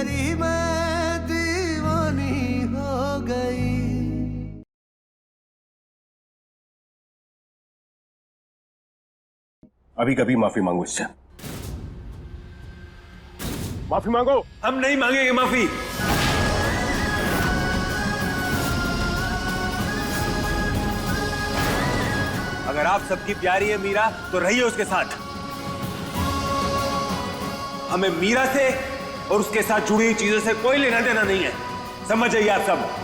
तेरी मैं दीवानी हो गई। अभी कभी माफी मांगो इससे। माफी मांगो। हम नहीं मांगेंगे माफी। अगर आप सबकी प्यारी है मीरा तो रहिए उसके साथ। हमें मीरा से और उसके साथ जुड़ी हुई चीजों से कोई लेना देना नहीं है, समझ जाइए आप सब।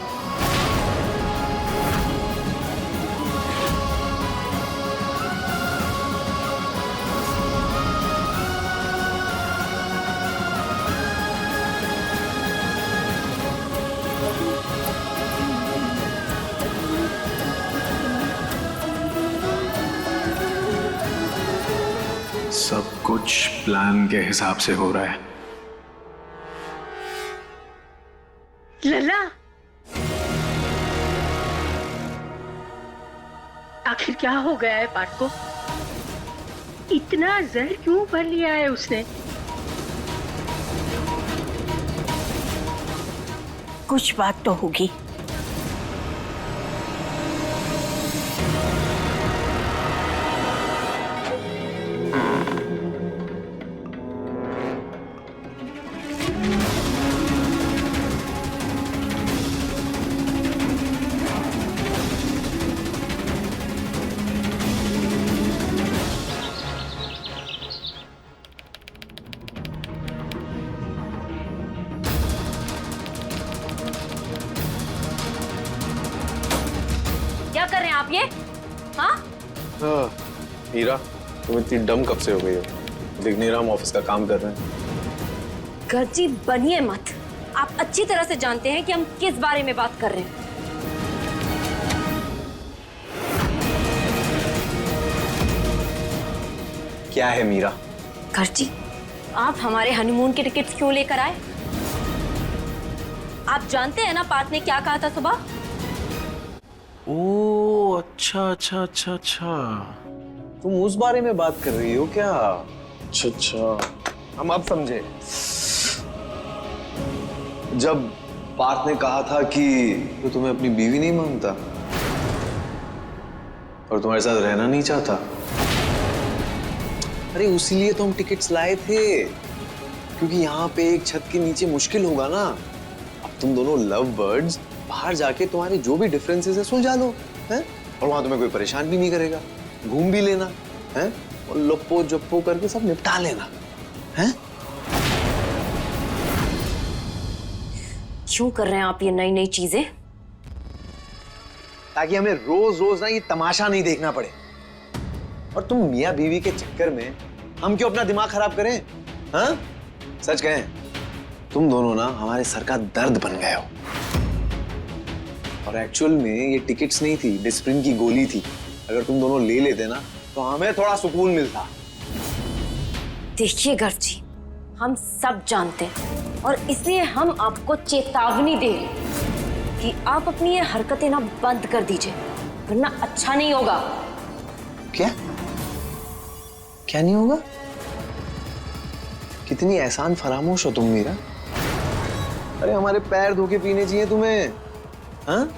सब कुछ प्लान के हिसाब से हो रहा है। लला, आखिर क्या हो गया है पार्थ को? इतना जहर क्यों भर लिया है उसने? कुछ बात तो होगी। क्या कर रहे हैं आप ये? हाँ? मीरा, तुम इतनी डम कब से हो गई हो? दिख नहीं रहा हम ऑफिस का काम कर रहे हैं। गर्जी बनिए मत। आप अच्छी तरह से जानते हैं कि हम किस बारे में बात कर रहे हैं। क्या है मीरा? गर्जी, आप हमारे हनीमून के टिकट्स क्यों लेकर आए? आप जानते हैं ना पार्थ ने क्या कहा था सुबह? ओ अच्छा अच्छा अच्छा अच्छा, तुम उस बारे में बात कर रही हो क्या? अच्छा अच्छा, हम अब समझे। जब पार्थ ने कहा था कि वो तुम्हें अपनी बीवी नहीं मानता और तुम्हारे साथ रहना नहीं चाहता, अरे उसीलिए तो हम टिकट्स लाए थे, क्योंकि यहाँ पे एक छत के नीचे मुश्किल होगा ना। अब तुम दोनों लव बर्ड्स बाहर जाके तुम्हारे जो भी डिफरेंसेस है सुलझा लो, हैं? और वहां तुम्हें कोई परेशान भी नहीं करेगा, घूम भी लेना, हैं? और लप्पो जप्पो करके सब निपटा लेना, हैं? क्यों कर रहे हैं आप ये नई नई चीजें? ताकि हमें रोज रोज ना ये तमाशा नहीं देखना पड़े। और तुम मियां बीवी के चक्कर में हम क्यों अपना दिमाग खराब करें? हाँ? सच कहें, तुम दोनों ना हमारे सर का दर्द बन गए हो। और एक्चुअल में ये टिकट्स नहीं थी, डिस्प्रिन की गोली थी। अगर तुम दोनों ले लेते ना तो हमें थोड़ा सुकून मिलता। देखिए गर्जी, हम सब जानते हैं और इसलिए हम आपको चेतावनी दे रहे हैं कि आप अपनी ये हरकतें ना बंद कर दीजिए, वरना अच्छा नहीं होगा। क्या? क्या नहीं होगा? कितनी एहसान फरामोश हो तुम मीरा। अरे हमारे पैर धो के पीने चाहिए तुम्हें। हाँ?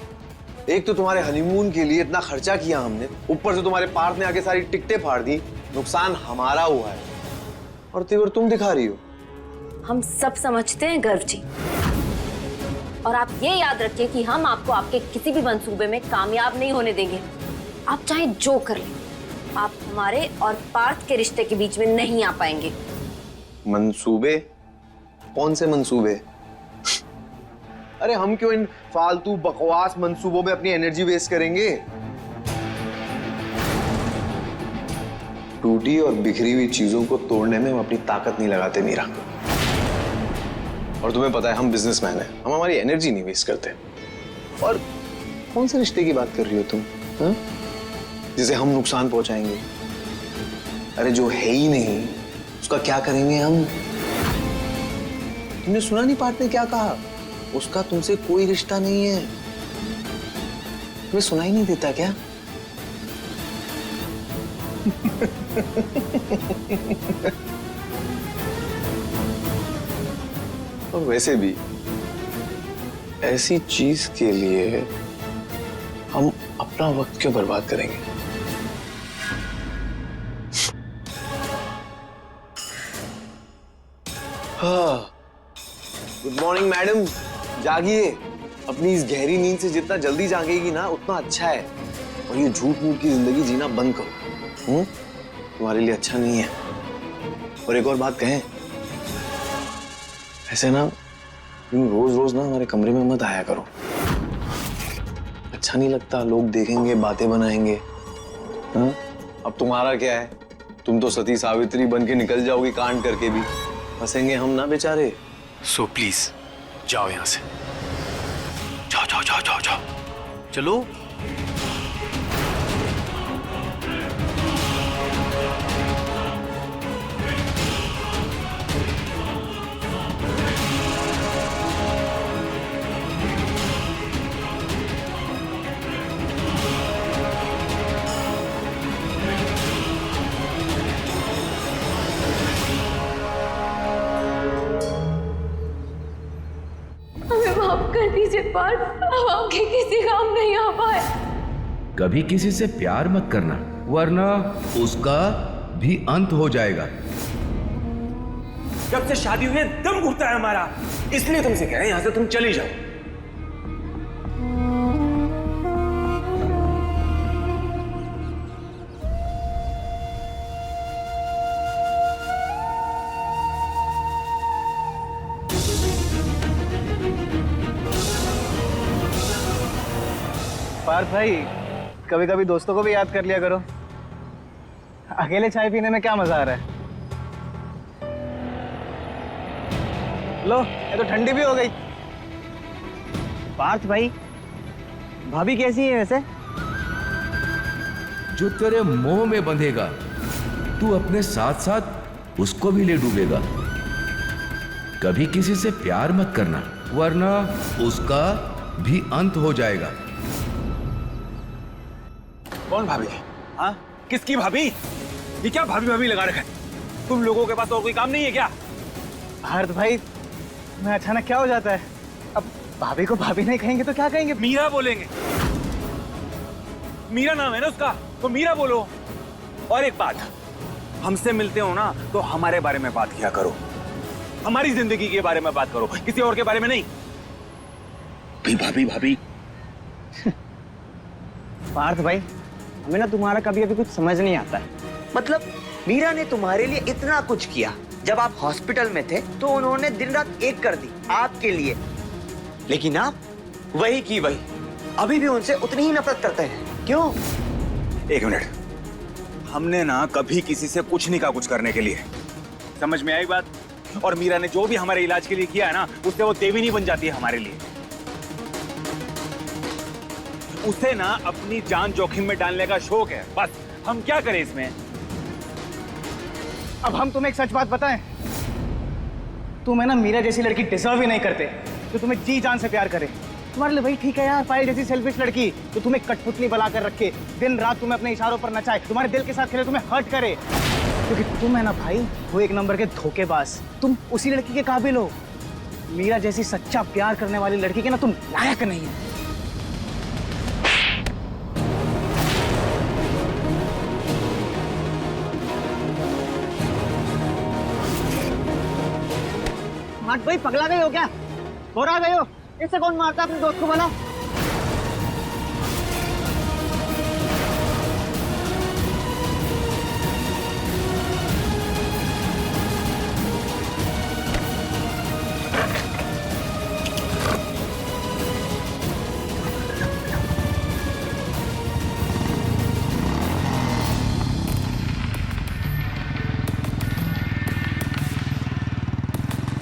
एक तो तुम्हारे हनीमून के लिए इतना खर्चा किया हमने, ऊपर से तुम्हारे पार्थ ने आके सारी टिकटें फाड़ दी, नुकसान हमारा हुआ है और तेवर तुम दिखा रही हो। हम सब समझते हैं गर्व जी, और आप ये याद रखिए कि हम आपको आपके किसी भी मंसूबे में कामयाब नहीं होने देंगे। आप चाहे जो कर लें, आप हमारे और पार्थ के रिश्ते के बीच में नहीं आ पाएंगे। मंसूबे? कौन से मंसूबे? अरे हम क्यों इन फालतू बकवास मंसूबों में अपनी एनर्जी वेस्ट करेंगे? टूटी और बिखरी हुई चीजों को तोड़ने में हम अपनी ताकत नहीं लगाते मीरा। और तुम्हें पता है हम बिजनेसमैन हैं, हम हमारी एनर्जी नहीं वेस्ट करते। और कौन से रिश्ते की बात कर रही हो तुम, हाँ? जिसे हम नुकसान पहुंचाएंगे? अरे जो है ही नहीं उसका क्या करेंगे हम? तुमने सुना नहीं पार्थ ने क्या कहा? उसका तुमसे कोई रिश्ता नहीं है। तुम्हें सुनाई नहीं देता क्या? और वैसे भी ऐसी चीज के लिए हम अपना वक्त क्यों बर्बाद करेंगे? हाँ, गुड मॉर्निंग मैडम, जागिए। अपनी इस गहरी नींद से जितना जल्दी जागेगी ना उतना अच्छा है। और ये झूठ मूठ की जिंदगी जीना बंद करो, तुम्हारे लिए अच्छा नहीं है। और एक और बात कहें, ऐसे ना रोज रोज ना हमारे कमरे में मत आया करो, अच्छा नहीं लगता। लोग देखेंगे, बातें बनाएंगे। हाँ, अब तुम्हारा क्या है, तुम तो सती सावित्री बन के निकल जाओगी कांड करके भी, फंसेंगे हम ना बेचारे। सो प्लीज जाओ यहां से, जाओ जाओ जाओ जाओ जाओ, चलो। हमें माफ कर दीजिए पार्थ, हम आपके किसी काम नहीं आ पाए। कभी किसी से प्यार मत करना, वरना उसका भी अंत हो जाएगा। जब से शादी हुई है दम घुटता है हमारा, इसलिए तुमसे कह रहे हैं यहां से तुम चली जाओ। पार्थ भाई, कभी कभी दोस्तों को भी याद कर लिया करो। अकेले चाय पीने में क्या मजा आ रहा है? लो, ये तो ठंडी भी हो गई। पार्थ भाई, भाभी कैसी है वैसे? जो तेरे मोह में बंधेगा, तू अपने साथ साथ उसको भी ले डूबेगा। कभी किसी से प्यार मत करना, वरना उसका भी अंत हो जाएगा। कौन भाभी है? हाँ, किसकी भाभी? ये क्या भाभी भाभी लगा रखा है? तुम लोगों के पास और कोई काम नहीं है क्या? पार्थ भाई, मैं अचानक क्या हो जाता है? अब भाभी को भाभी नहीं कहेंगे तो क्या कहेंगे? मीरा बोलेंगे। मीरा नाम है ना उसका, तो मीरा बोलो। और एक बात, हमसे मिलते हो ना तो हमारे बारे में बात किया करो, हमारी जिंदगी के बारे में बात करो, किसी और के बारे में नहीं। भाभी भाभी पार्थ भाई, हमें ना तुम्हारा कभी अभी कुछ समझ नहीं आता है। मतलब मीरा ने तुम्हारे लिए इतना कुछ किया, जब आप हॉस्पिटल में थे तो उन्होंने दिन रात एक कर दी आपके लिए, लेकिन आप वही की वही अभी भी उनसे उतनी ही नफरत करते हैं, क्यों? एक मिनट, हमने ना कभी किसी से कुछ नहीं कहा कुछ करने के लिए, समझ में आई बात? और मीरा ने जो भी हमारे इलाज के लिए किया है ना, उससे वो देवी नहीं बन जाती है हमारे लिए। उसे ना अपनी जान जोखिम में डालने का शौक है, बस। हम क्या करें इसमें? अब हम तुम्हें एक सच बात बताएं, तुम है ना मीरा जैसी लड़की डिजर्व ही नहीं करते, जो तुम्हें जी जान से प्यार करे। तुम्हारे लिए वही ठीक है यार, पायल जैसी सेल्फिश लड़की जो तुम्हें कठपुतली बना कर रखे, दिन रात तुम्हें अपने इशारों पर नचाए, तुम्हारे दिल के साथ खेले, तुम्हें हर्ट करे। क्योंकि तुम है ना भाई, वो एक नंबर के धोखेबाज, तुम उसी लड़की के काबिल हो। मीरा जैसी सच्चा प्यार करने वाली लड़की के ना तुम लायक नहीं है। पार्थ भाई, पगला गए हो क्या? घोरा गए हो? इससे कौन मारता अपने दोस्त को बोला?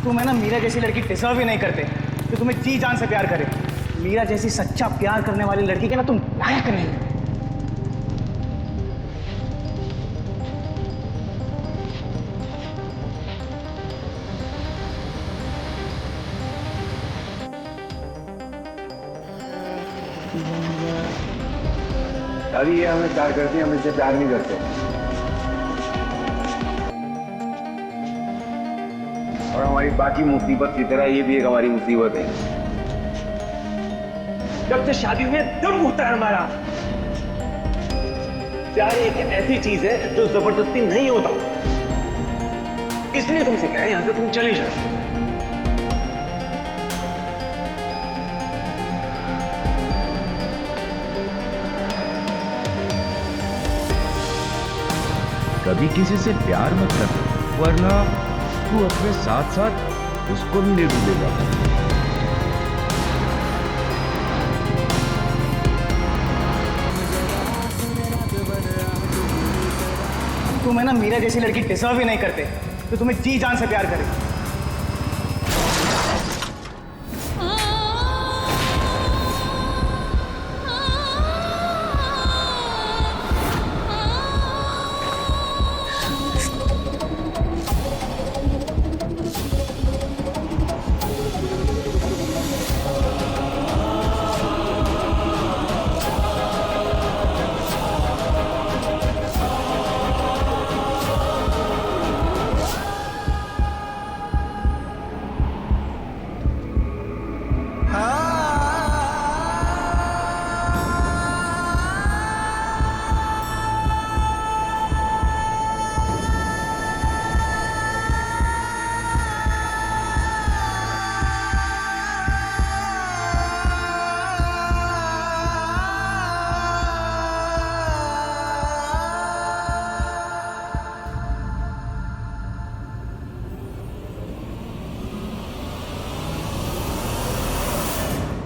तुम है ना मीरा जैसी लड़की डिजर्व ही नहीं करते, जो तुम्हें जी जान से प्यार करे। मीरा जैसी सच्चा प्यार करने वाली लड़की के ना तुम लायक नहीं। अभी ये हमें प्यार करती है, हम इससे प्यार नहीं करते। और हमारी बाकी मुसीबत की तरह ये भी एक हमारी मुसीबत है। जब से शादी हुई है दम घुटता है हमारा। प्यार एक ऐसी चीज है जो जबरदस्ती नहीं होता, इसलिए तुमसे कह रहे हैं यहां से तुम चले जाओ। कभी किसी से प्यार मत कर, वरना तू अपने साथ साथ उसको भी ले डूबेगा। तुम है ना मीरा जैसी लड़की डिजर्व ही नहीं करते तो तुम्हें जी जान से प्यार करे।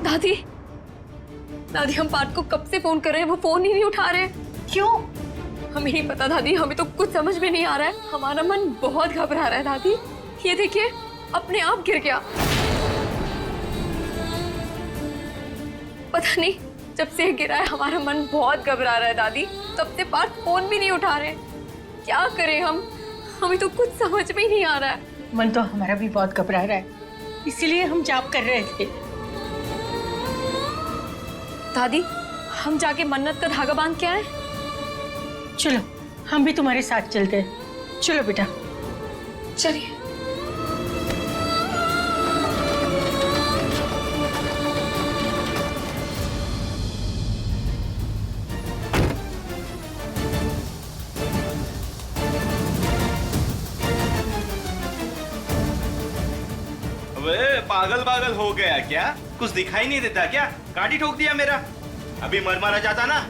दादी, दादी हम पार्थ को कब से फोन कर रहे हैं, वो फोन ही नहीं उठा रहे। क्यों? हमें नहीं पता दादी, हमें तो कुछ समझ में नहीं आ रहा है। हमारा मन बहुत घबरा रहा है दादी। ये देखिए अपने आप गिर गया। पता नहीं जब से गिरा है हमारा मन बहुत घबरा रहा है दादी। तब से पार्थ फोन भी नहीं उठा रहे। क्या करें हम? हमें तो कुछ समझ में ही नहीं आ रहा है। मन तो हमारा भी बहुत घबरा रहा है, इसीलिए हम जाप कर रहे थे। दादी हम जाके मन्नत का धागा बांध के आए। चलो हम भी तुम्हारे साथ चलते हैं। चलो बेटा चलिए। अबे पागल पागल हो गया क्या? कुछ दिखाई नहीं देता क्या? गाड़ी ठोक दिया मेरा। अभी मर मारा जाता ना।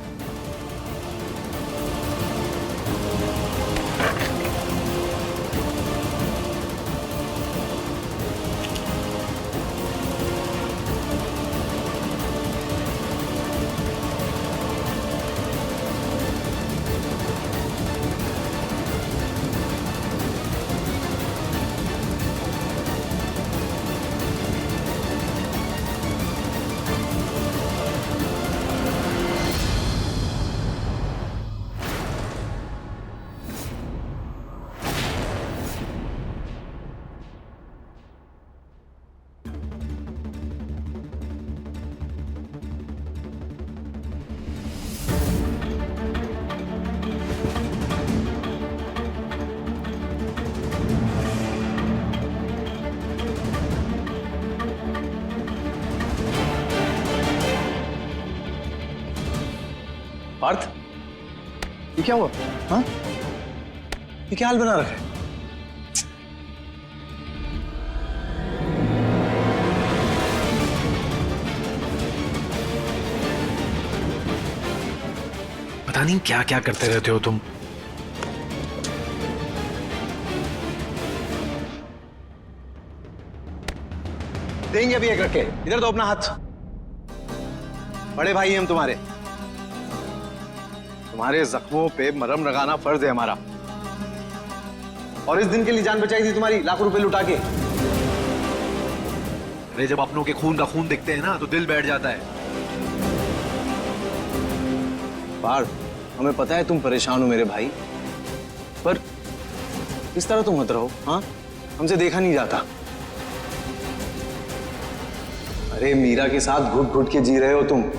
पार्थ, ये क्या हुआ? हाँ? ये क्या हाल बना रखा है? पता नहीं क्या क्या करते रहते हो तुम। देंगे अभी एक रख के। इधर दो अपना हाथ। बड़े भाई हम तुम्हारे जख्मों पे मरहम लगाना फर्ज है हमारा। और इस दिन के लिए जान बचाई थी तुम्हारी, लाखों रुपए लुटा के। अरे जब अपनों के खून का खून देखते हैं ना तो दिल बैठ जाता है। पार्थ, हमें पता है तुम परेशान हो मेरे भाई, पर इस तरह तुम मत रहो। हाँ, हमसे देखा नहीं जाता। अरे मीरा के साथ घुट घुट के जी रहे हो तुम,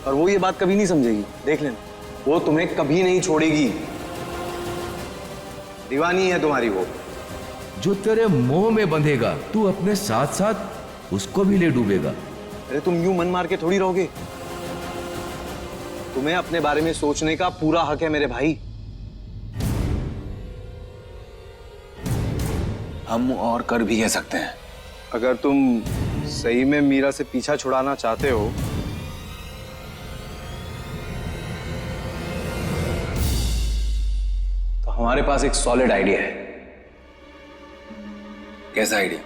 और वो ये बात कभी नहीं समझेगी। देख लेना, वो तुम्हें कभी नहीं छोड़ेगी। दीवानी है तुम्हारी वो। जो तेरे मोह में बंधेगा तू अपने साथ साथ उसको भी ले डूबेगा। अरे तुम यूं मन मार के थोड़ी रहोगे। तुम्हें अपने बारे में सोचने का पूरा हक है मेरे भाई। हम और कर भी कह सकते हैं। अगर तुम सही में मीरा से पीछा छुड़ाना चाहते हो तो हमारे पास एक सॉलिड आइडिया है। कैसा आइडिया?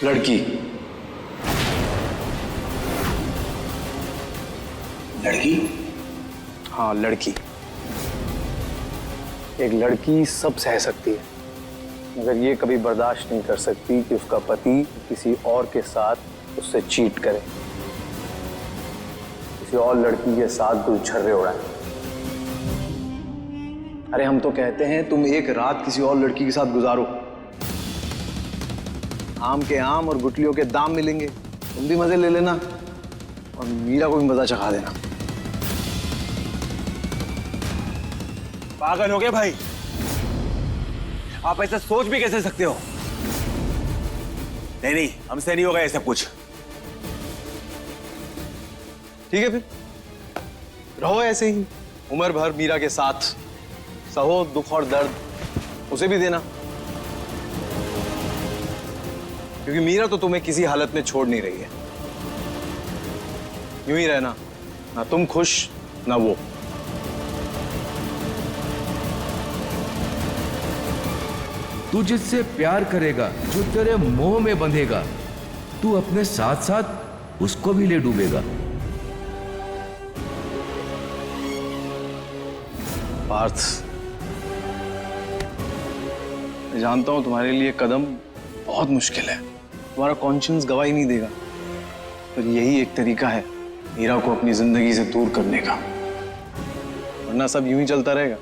लड़की। लड़की? हाँ, लड़की। एक लड़की सब सह सकती है, मगर ये कभी बर्दाश्त नहीं कर सकती कि उसका पति किसी और के साथ उससे चीट करे, किसी और लड़की के साथ गुलछर्रे उड़ाए। अरे हम तो कहते हैं तुम एक रात किसी और लड़की के साथ गुजारो, आम के आम और गुटलियों के दाम मिलेंगे, तुम भी मजे ले लेना और मीरा को भी मजा चखा देना। पागल हो गए भाई? आप ऐसा सोच भी कैसे सकते हो? नहीं, हमसे नहीं होगा ये सब कुछ। ठीक है, फिर रहो ऐसे ही उम्र भर मीरा के साथ, सहो दुख और दर्द उसे भी देना, क्योंकि मीरा तो तुम्हें किसी हालत में छोड़ नहीं रही है। यूं ही रहना, ना तुम खुश ना वो। तू जिससे प्यार करेगा, जो तेरे मोह में बंधेगा, तू अपने साथ साथ उसको भी ले डूबेगा। पार्थ, मैं जानता हूं तुम्हारे लिए कदम बहुत मुश्किल है, तुम्हारा कॉन्शियंस गवाही नहीं देगा, पर यही एक तरीका है मीरा को अपनी जिंदगी से दूर करने का, वरना सब यूं ही चलता रहेगा।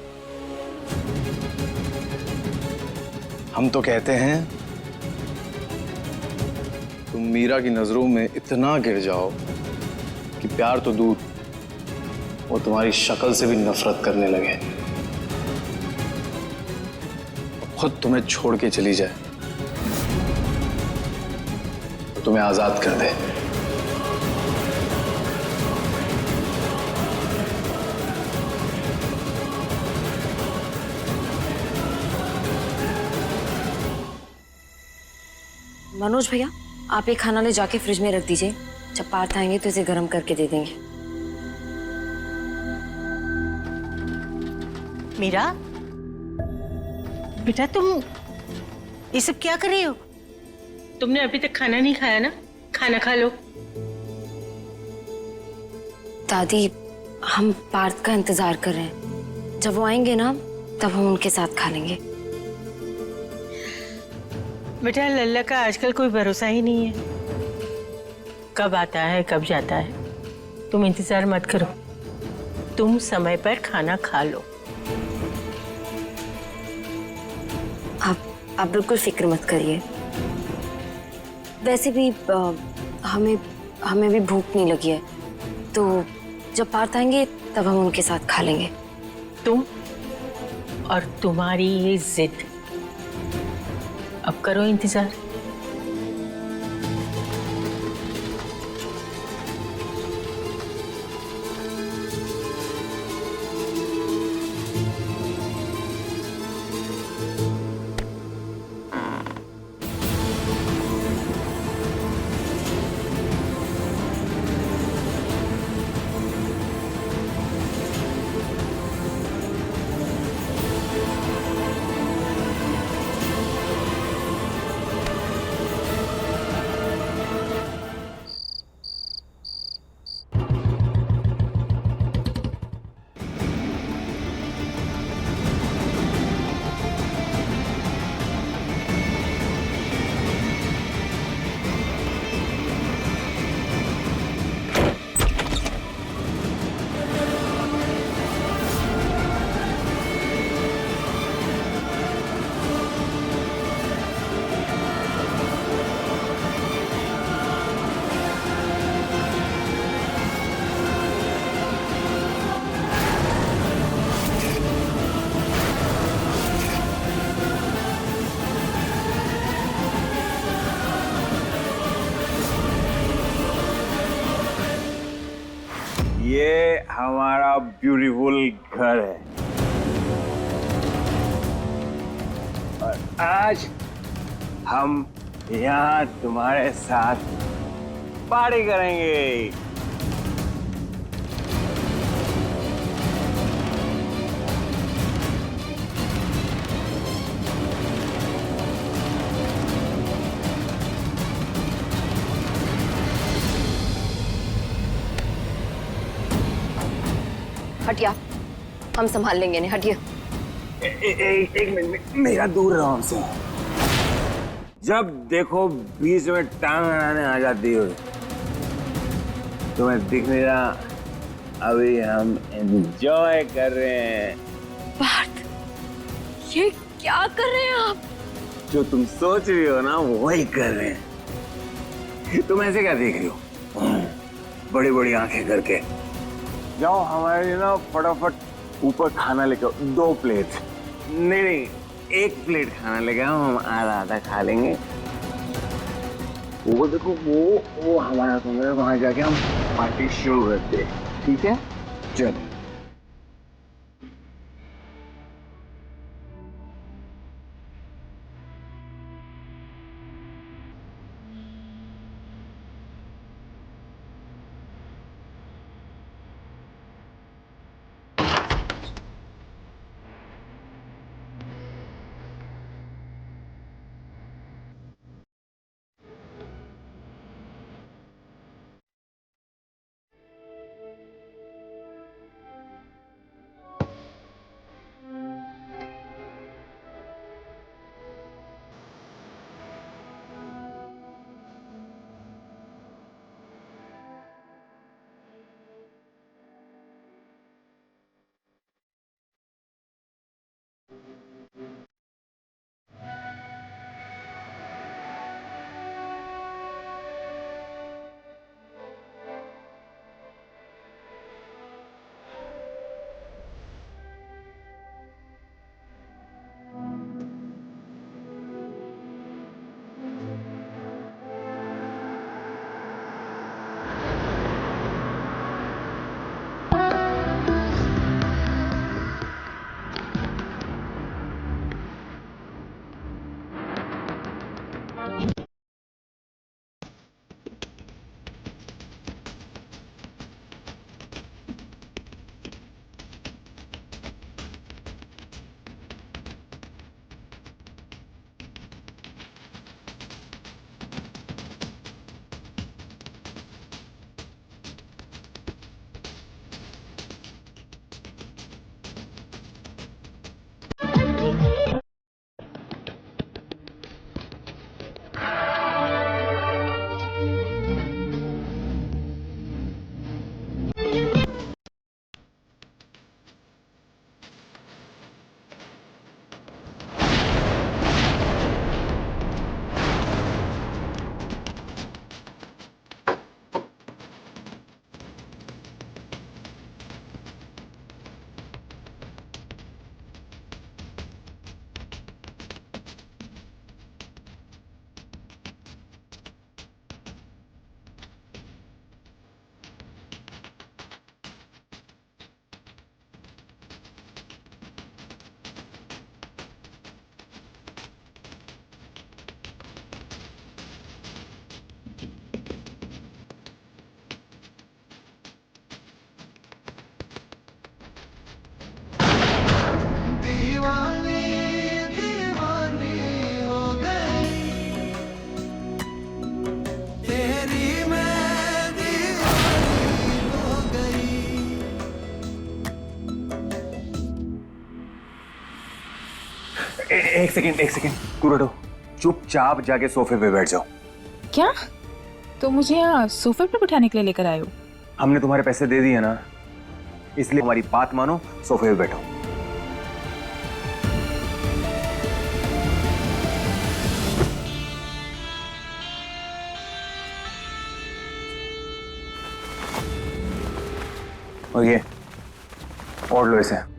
हम तो कहते हैं तुम मीरा की नजरों में इतना गिर जाओ कि प्यार तो दूर, वो तुम्हारी शक्ल से भी नफरत करने लगे, खुद तुम्हें छोड़ के चली जाए, तो तुम्हें आजाद कर दे। मनोज भैया, आप ये खाना ले जाके फ्रिज में रख दीजिए, जब पार्थ आएंगे तो इसे गर्म करके दे देंगे। मीरा, बेटा तुम ये सब क्या कर रही हो? तुमने अभी तक खाना नहीं खाया ना? खाना खा लो। दादी, हम पार्थ का इंतजार कर रहे हैं, जब वो आएंगे ना तब हम उनके साथ खा लेंगे। बेटा लल्ला का आजकल कोई भरोसा ही नहीं है, कब आता है कब जाता है। तुम इंतजार मत करो, तुम समय पर खाना खा लो। आप बिल्कुल फिक्र मत करिए। वैसे भी हमें भी भूख नहीं लगी है, तो जब पार्थ आएंगे तब हम उनके साथ खा लेंगे। तुम और तुम्हारी ये जिद, अब करो इंतजार। हमारा ब्यूटीफुल घर है और आज हम यहाँ तुम्हारे साथ पार्टी करेंगे। हटिया, हम संभाल लेंगे इन्हें, हटिए। एक मिनट, मेरा दूर रहो हमसे। जब देखो बीच में टांग अड़ाने आ जाती हो, तुम्हें दिख नहीं रहा? अभी हम एंजॉय कर रहे हैं। पार्थ, ये क्या कर रहे हैं आप? जो तुम सोच रही हो ना वही कर रहे हैं। तुम ऐसे क्या देख रही हो बड़ी बड़ी आंखें करके? जाओ हमारे लिए ना फटाफट ऊपर खाना लेकर 2 प्लेट, नहीं 1 प्लेट खाना लेके आओ, हम आधा आधा खा लेंगे। वो देखो वो हमारा कमरा, वहां जाके हम पार्टी शुरू करते हैं, ठीक है? चलो। एक सेकंड तू रटो, चुपचाप जाके सोफे पे बैठ जाओ। क्या? तो मुझे यहाँ सोफे पे बिठाने के लिए लेकर आए हो? हमने तुम्हारे पैसे दे दिए ना, इसलिए हमारी बात मानो, सोफे पे बैठो। और ये और लो इसे।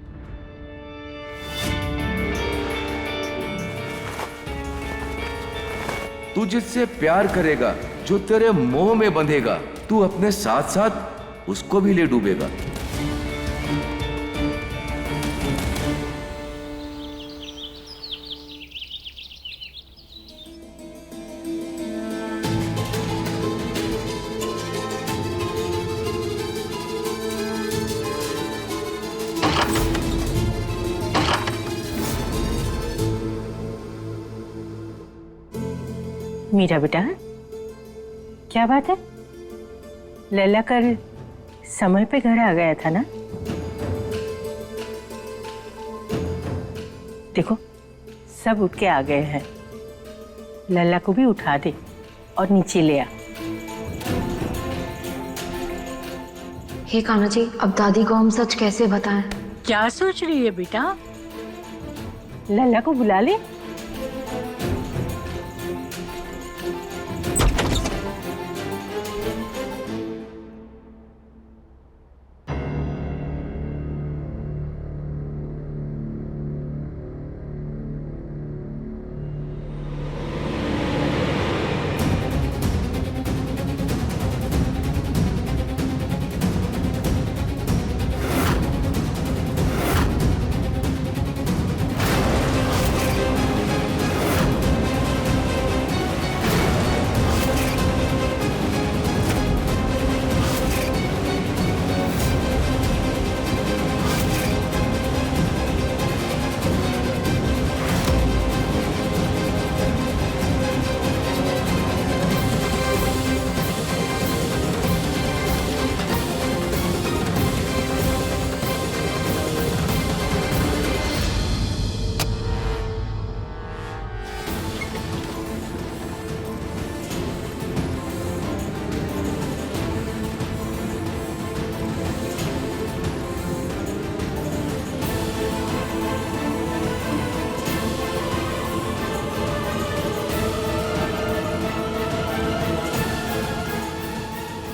तू जिससे प्यार करेगा, जो तेरे मोह में बंधेगा, तू अपने साथ साथ उसको भी ले डूबेगा। मीरा बेटा, क्या बात है? लैला कल समय पे घर आ गया था ना? देखो सब उठ के आ गए हैं। लैला को भी उठा दे और नीचे ले आ। हे कान्हा जी, अब दादी को हम सच कैसे बताएं? क्या सोच रही है बेटा? लैला को बुला ले।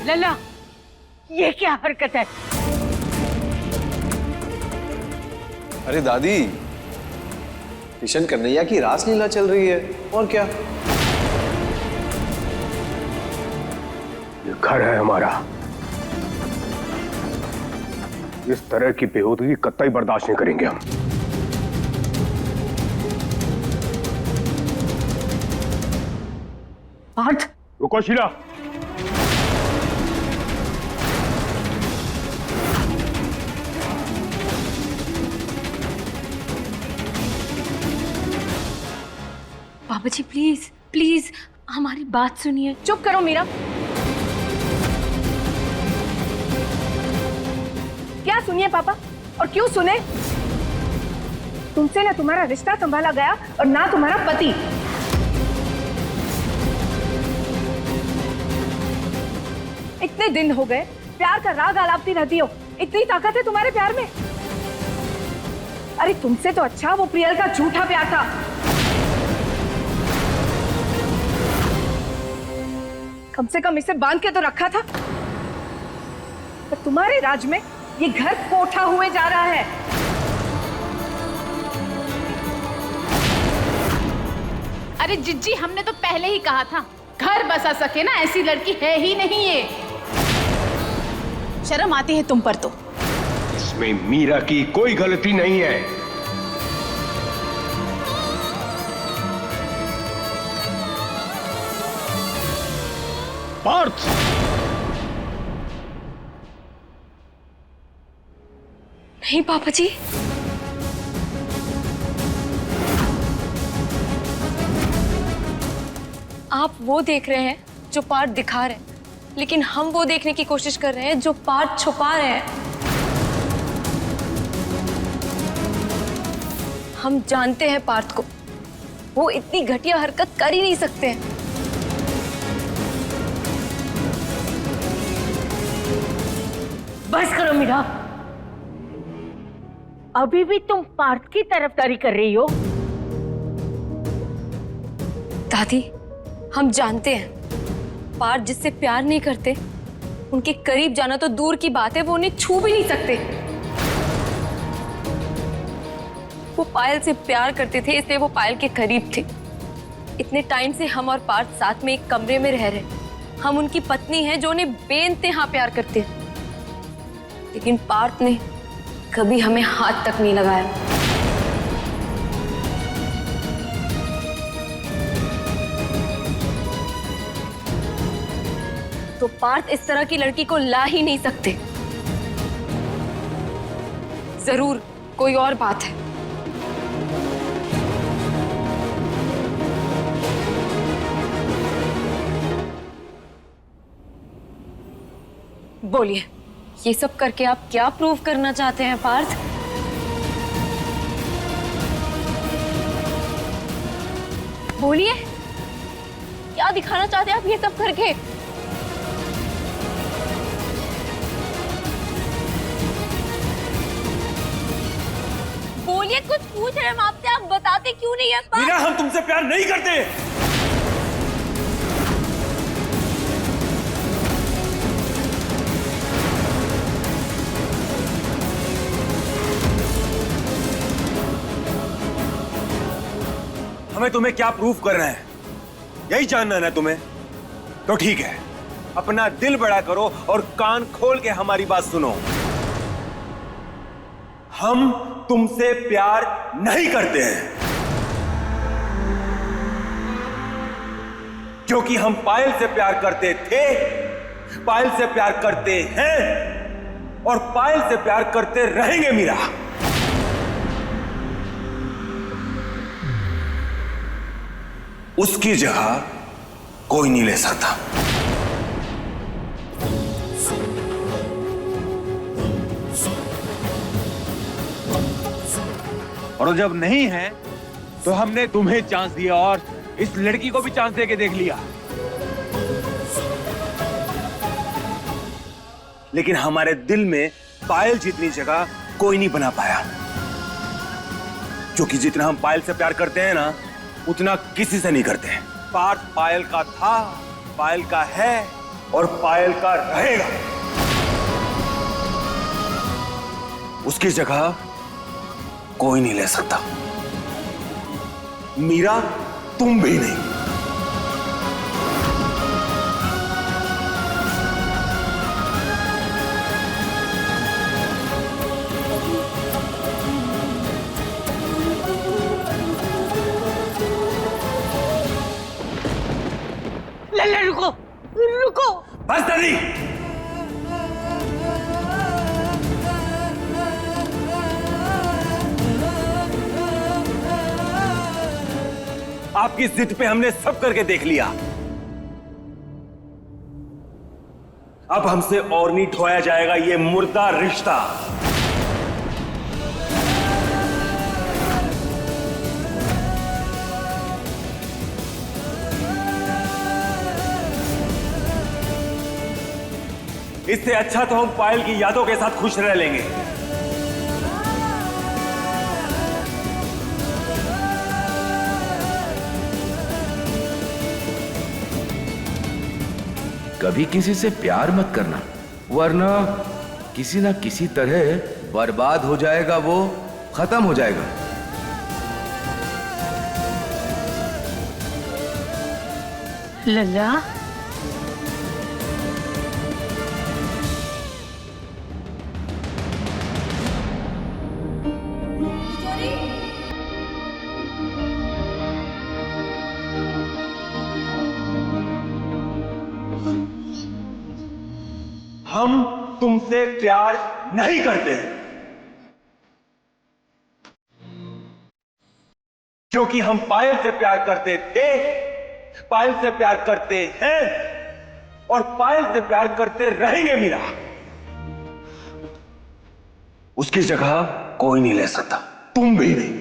लैला, ये क्या हरकत है? अरे दादी, किशन कन्हैया की रासलीला चल रही है, और क्या? ये घर है हमारा। इस तरह की बेहूदगी कतई बर्दाश्त नहीं करेंगे हम। पार्थ, रुको शीला। पापा जी प्लीज प्लीज हमारी बात सुनिए। चुप करो मीरा। क्या सुनिए पापा, और क्यों सुने? तुमसे ना तुम्हारा रिश्ता संभाला गया और ना तुम्हारा पति। इतने दिन हो गए प्यार का राग आलापती रहती हो, इतनी ताकत है तुम्हारे प्यार में? अरे तुमसे तो अच्छा वो प्रियल का झूठा प्यार था। कम से कम इसे बांध के तो रखा था। पर तुम्हारे राज में ये घर कोठा हुए जा रहा है। अरे जिज्जी, हमने तो पहले ही कहा था घर बसा सके ना ऐसी लड़की है ही नहीं ये। शर्म आती है तुम पर तो। इसमें मीरा की कोई गलती नहीं है। पार्थ, नहीं पापा जी, आप वो देख रहे हैं जो पार्ट दिखा रहे हैं, लेकिन हम वो देखने की कोशिश कर रहे हैं जो पार्ट छुपा रहे हैं। हम जानते हैं पार्थ को, वो इतनी घटिया हरकत कर ही नहीं सकते हैं। बस करो मीरा, अभी भी तुम पार्थ की तरफदारी कर रही हो। दादी, हम जानते हैं पार्थ जिससे प्यार नहीं करते उनके करीब जाना तो दूर की बात है, वो उन्हें छू भी नहीं सकते। वो पायल से प्यार करते थे इसलिए वो पायल के करीब थे। इतने टाइम से हम और पार्थ साथ में एक कमरे में रह रहे, हम उनकी पत्नी हैं जो उन्हें बेइंतहा प्यार करते हैं, लेकिन पार्थ ने कभी हमें हाथ तक नहीं लगाया। तो पार्थ इस तरह की लड़की को ला ही नहीं सकते। जरूर कोई और बात है। बोलिए, ये सब करके आप क्या प्रूव करना चाहते हैं पार्थ? बोलिए, क्या दिखाना चाहते हैं आप ये सब करके? बोलिए, कुछ पूछ रहे हैं हम आपसे, आप बताते क्यों नहीं है? मीरा, हम तुमसे प्यार नहीं करते। हमें तुम्हें क्या प्रूफ करना है, यही जानना है ना तुम्हें? तो ठीक है, अपना दिल बड़ा करो और कान खोल के हमारी बात सुनो। हम तुमसे प्यार नहीं करते हैं, क्योंकि हम पायल से प्यार करते थे, पायल से प्यार करते हैं और पायल से प्यार करते रहेंगे मीरा। उसकी जगह कोई नहीं ले सकता। और जब नहीं है तो हमने तुम्हें चांस दिया और इस लड़की को भी चांस देके देख लिया, लेकिन हमारे दिल में पायल जितनी जगह कोई नहीं बना पाया, क्योंकि जितना हम पायल से प्यार करते हैं ना, उतना किसी से नहीं करते हैं। पार्थ पायल का था, पायल का है और पायल का रहेगा। उसकी जगह कोई नहीं ले सकता, मीरा तुम भी नहीं। लल्ला रुको, रुको। बस दादी, आपकी जिद पे हमने सब करके देख लिया। अब हमसे और नहीं ढोया जाएगा ये मुर्दा रिश्ता। इससे अच्छा तो हम पायल की यादों के साथ खुश रह लेंगे। कभी किसी से प्यार मत करना, वरना किसी ना किसी तरह बर्बाद हो जाएगा, वो खत्म हो जाएगा। लल्ला, हम तुमसे प्यार नहीं करते हैं, क्योंकि हम पायल से प्यार करते थे, पायल से प्यार करते हैं और पायल से प्यार करते रहेंगे मीरा। उसकी जगह कोई नहीं ले सकता, तुम भी नहीं।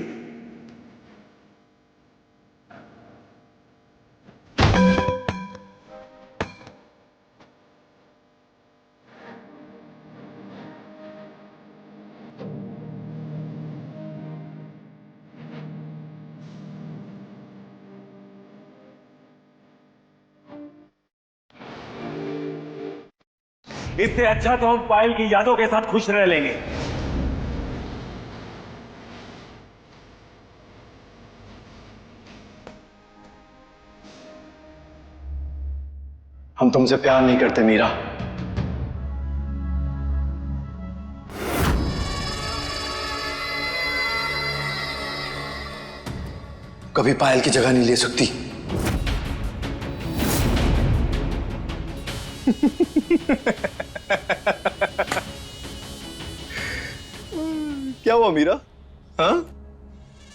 इससे अच्छा तो हम पायल की यादों के साथ खुश रह लेंगे। हम तुमसे प्यार नहीं करते मीरा। कभी पायल की जगह नहीं ले सकती। क्या हुआ मीरा? हाँ?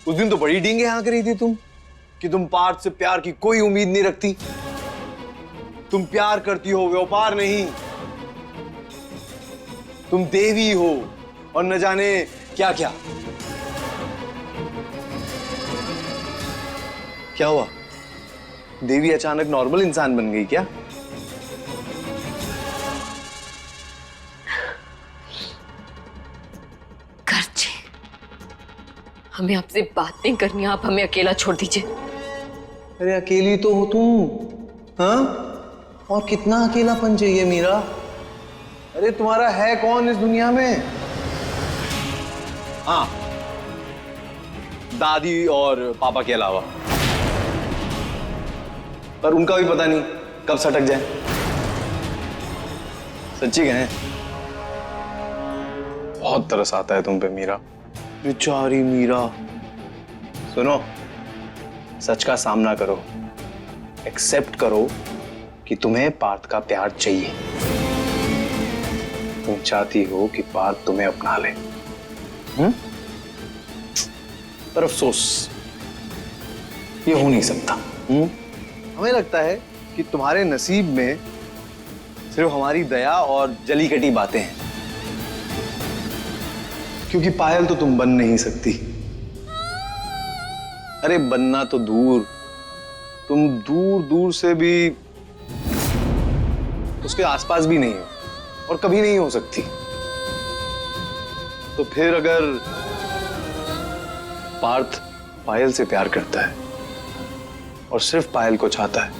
उस दिन तो बड़ी डींगे हाँक रही थी तुम कि तुम पार्थ से प्यार की कोई उम्मीद नहीं रखती। तुम प्यार करती हो, व्यापार नहीं। तुम देवी हो और न जाने क्या क्या। क्या हुआ? देवी अचानक नॉर्मल इंसान बन गई क्या? गर्जी, हमें आपसे बात नहीं करनी है, आप हमें अकेला छोड़ दीजिए। अरे अकेली तो हो तुम, हाँ? और कितना अकेलापन चाहिए मीरा? अरे तुम्हारा है कौन इस दुनिया में? हाँ, दादी और पापा के अलावा। पर उनका भी पता नहीं कब सटक जाए। सच्ची कहें, बहुत तरस आता है तुम पे मीरा। बेचारी मीरा। सुनो, सच का सामना करो, एक्सेप्ट करो कि तुम्हें पार्थ का प्यार चाहिए। तुम चाहती हो कि पार्थ तुम्हें अपना ले, पर अफसोस ये हो नहीं सकता। हमें लगता है कि तुम्हारे नसीब में सिर्फ हमारी दया और जली कटी बातें हैं, क्योंकि पायल तो तुम बन नहीं सकती। अरे बनना तो दूर, तुम दूर दूर से भी उसके आसपास भी नहीं हो और कभी नहीं हो सकती। तो फिर अगर पार्थ पायल से प्यार करता है और सिर्फ पायल को चाहता है,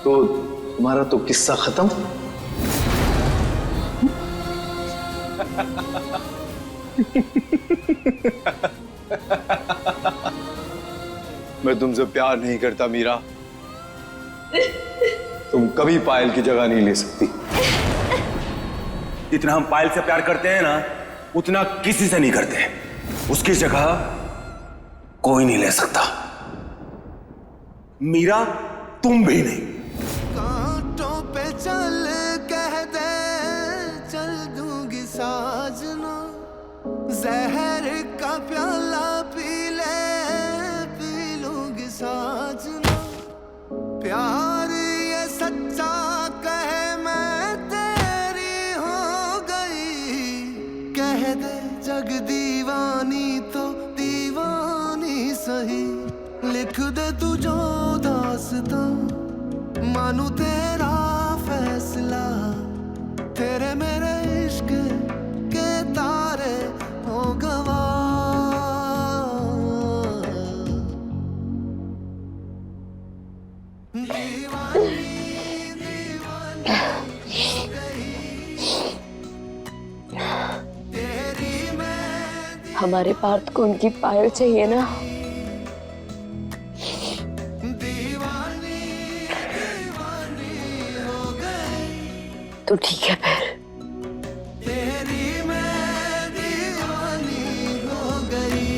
तो तुम्हारा तो किस्सा खत्म। मैं तुमसे प्यार नहीं करता मीरा। तुम कभी पायल की जगह नहीं ले सकती। जितना हम पायल से प्यार करते हैं ना, उतना किसी से नहीं करते। उसकी जगह कोई नहीं ले सकता। मीरा, तुम भी नहीं। कांटों पे चल कह दे, चल दूंगी साजना। जहर का प्याला पी ले, पी लूंगी साजना। प्यार ये सच्चा कहे मैं तेरी हो गई। कह दे जग दीवानी तो दीवानी सही। लिख दे तू जो दास्तां, मानू तेरा फैसला। तेरे मेरे इश्क के तारे हो गवा। हमारे पार्थ को उनकी पायल चाहिए ना। तो ठीक है फिर। तेरी मैं दीवानी हो गई।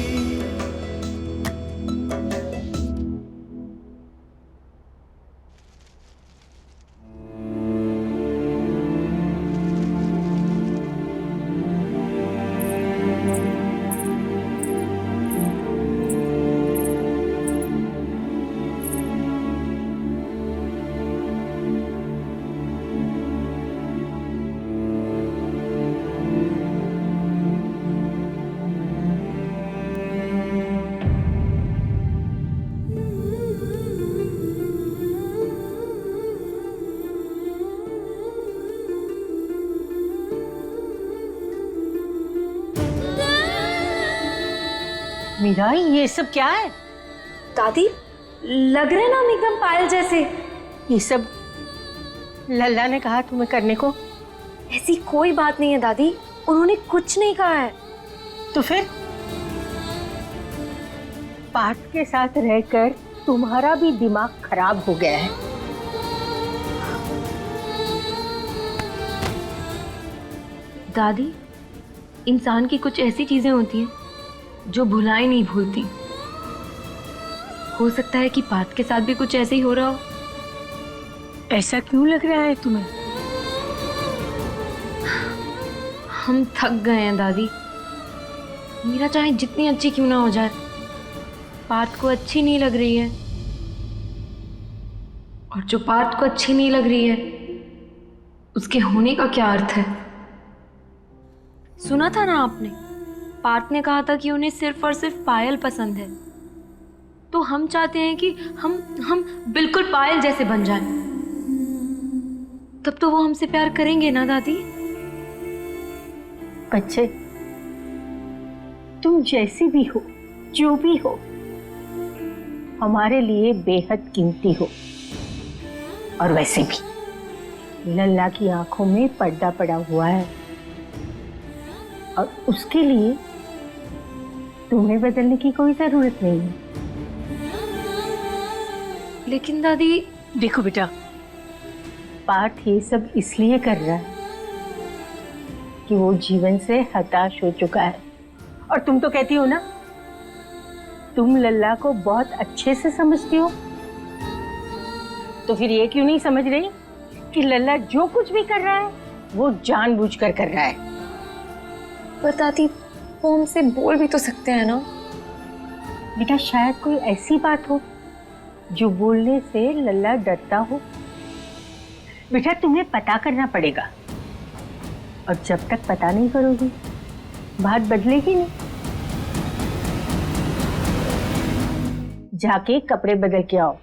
मीरा, ये सब क्या है? दादी, लग रहे ना हम एकदम पायल जैसे। ये सब लल्ला ने कहा तुम्हें करने को? ऐसी कोई बात नहीं है दादी, उन्होंने कुछ नहीं कहा है। तो फिर पार्थ के साथ रहकर तुम्हारा भी दिमाग खराब हो गया है। दादी, इंसान की कुछ ऐसी चीजें होती हैं जो भुलाई नहीं भूलती। हो सकता है कि पार्थ के साथ भी कुछ ऐसे ही हो रहा हो। ऐसा क्यों लग रहा है तुम्हें? हम थक गए हैं दादी। मीरा चाहे जितनी अच्छी क्यों ना हो जाए, पार्थ को अच्छी नहीं लग रही है। और जो पार्थ को अच्छी नहीं लग रही है, उसके होने का क्या अर्थ है? सुना था ना आपने, पार्थ ने कहा था कि उन्हें सिर्फ और सिर्फ पायल पसंद है। तो हम चाहते हैं कि हम बिल्कुल पायल जैसे बन जाएं। तब तो वो हमसे प्यार करेंगे ना दादी? बच्चे, तुम जैसी भी हो, जो भी हो, हमारे लिए बेहद कीमती हो। और वैसे भी लल्ला की आंखों में पर्दा पड़ा हुआ है और उसके लिए तुम्हें बदलने की कोई जरूरत नहीं है। लेकिन दादी, देखो बेटा, पार्थ ये सब इसलिए कर रहा है कि वो जीवन से हताश हो चुका है। और तुम तो कहती हो ना, तुम लल्ला को बहुत अच्छे से समझती हो, तो फिर ये क्यों नहीं समझ रही कि लल्ला जो कुछ भी कर रहा है वो जानबूझकर कर रहा है। पर दादी, वो हमसे बोल भी तो सकते हैं ना। बेटा, शायद कोई ऐसी बात हो जो बोलने से लल्ला डरता हो। बेटा, तुम्हें पता करना पड़ेगा, और जब तक पता नहीं करोगी बात बदलेगी नहीं। जाके कपड़े बदल के आओ।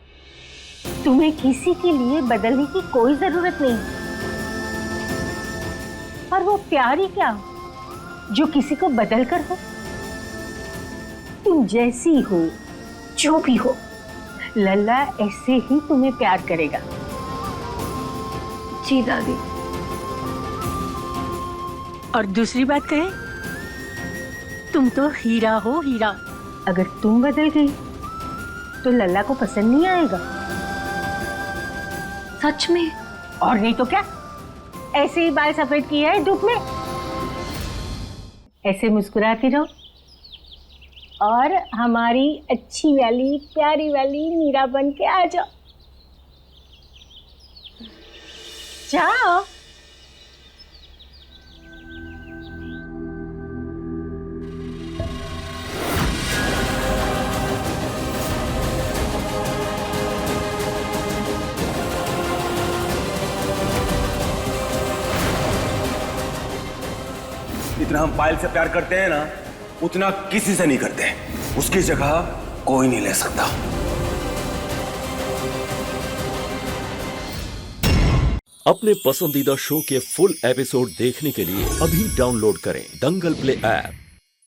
तुम्हें किसी के लिए बदलने की कोई जरूरत नहीं। और वो प्यार ही क्या जो किसी को बदल कर हो। तुम जैसी हो, जो भी हो, लल्ला ऐसे ही तुम्हें प्यार करेगा। जी दादी। और दूसरी बात कहें, तुम तो हीरा हो, हीरा। अगर तुम बदल गई तो लल्ला को पसंद नहीं आएगा। सच में? और नहीं तो क्या, ऐसे ही बाल सफेद किया है धूप में। ऐसे मुस्कुराती रहो और हमारी अच्छी वाली प्यारी वाली मीरा बन के आ जाओ। जाओ। जितना हम पायल से प्यार करते हैं ना, उतना किसी से नहीं करते। उसकी जगह कोई नहीं ले सकता। अपने पसंदीदा शो के फुल एपिसोड देखने के लिए अभी डाउनलोड करें दंगल प्ले ऐप।